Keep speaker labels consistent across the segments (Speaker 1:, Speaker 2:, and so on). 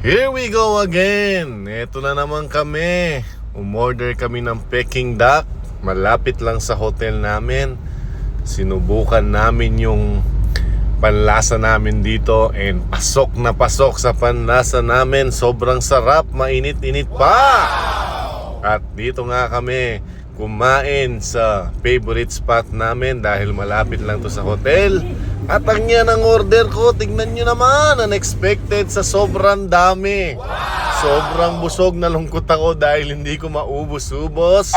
Speaker 1: Here we go again. Ito na naman kami. Umorder kami ng Peking duck. Malapit lang sa hotel namin. Sinubukan namin yung panlasa namin dito and pasok na pasok sa panlasa namin. Sobrang sarap, mainit-init pa. At dito nga kami kumain sa favorite spot namin dahil malapit lang to sa hotel. At ang yan ang order ko, tignan nyo naman, unexpected sa sobrang dami. Sobrang busog na lungkot ako dahil hindi ko maubos-ubos.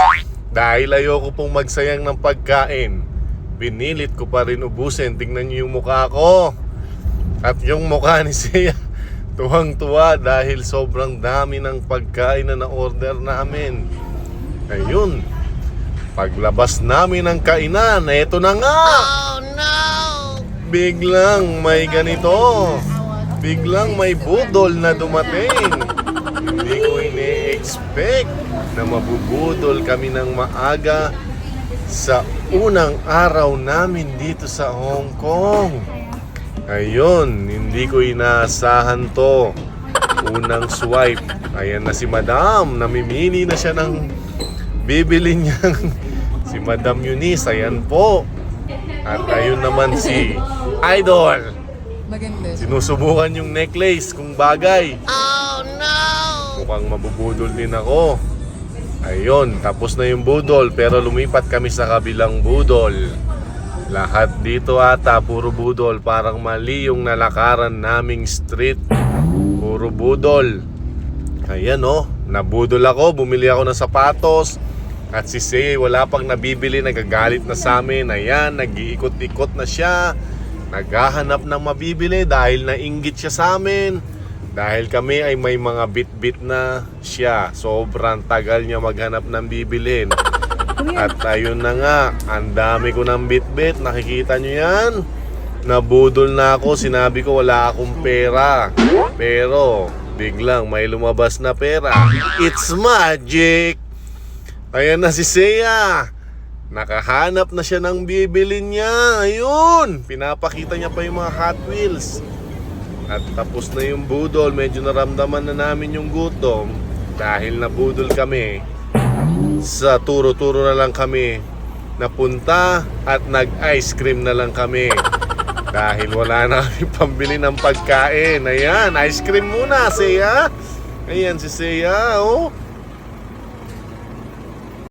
Speaker 1: Dahil ayoko pong magsayang ng pagkain. Pinilit ko pa rin ubusin, tignan nyo yung mukha ko. At yung mukha ni Sia, tuwang-tuwa dahil sobrang dami ng pagkain na na-order namin. Ayun, paglabas namin ng kainan, eto na nga!
Speaker 2: Oh no!
Speaker 1: Biglang may ganito. Biglang may budol na dumating. Hindi ko ini-expect na mabubudol kami ng maaga sa unang araw namin dito sa Hong Kong. Ayun, hindi ko inaasahan to. Unang swipe. Ayan na si Madam. Namimili na siya ng bibili niyang si Madam Eunice. Ayan po. At ayun naman si Idol.
Speaker 3: Maganda.
Speaker 1: Sinusubukan yung necklace kung bagay.
Speaker 2: Oh no!
Speaker 1: Mukhang mabubudol din ako. Ayun, tapos na yung budol pero lumipat kami sa kabilang budol. Lahat dito ata puro budol. Parang mali yung nalakaran naming street. Puro budol. Ayan oh, nabudol ako. Bumili ako ng sapatos. At si Say, wala pang nabibili, nagagalit na sa amin. Ayan, nag-iikot-ikot na siya. Naghahanap ng mabibili dahil nainggit siya sa amin. Dahil kami ay may mga bit-bit na siya. Sobrang tagal niya maghanap ng bibilin. At ayun na nga, ang dami ko ng bit-bit. Nakikita nyo yan? Nabudol na ako, sinabi ko wala akong pera. Pero biglang may lumabas na pera. It's magic! Ayan na si Sia. Nakahanap na siya ng bibilin niya. Ayun, pinapakita niya pa yung mga Hot Wheels. At tapos na yung budol. Medyo naramdaman na namin yung gutom. Dahil nabudol kami, sa turo-turo na lang kami napunta at nag-ice cream na lang kami. Dahil wala na kami pambili ng pagkain. Ayan, ice cream muna, Sia. Ayan si Sia, oh.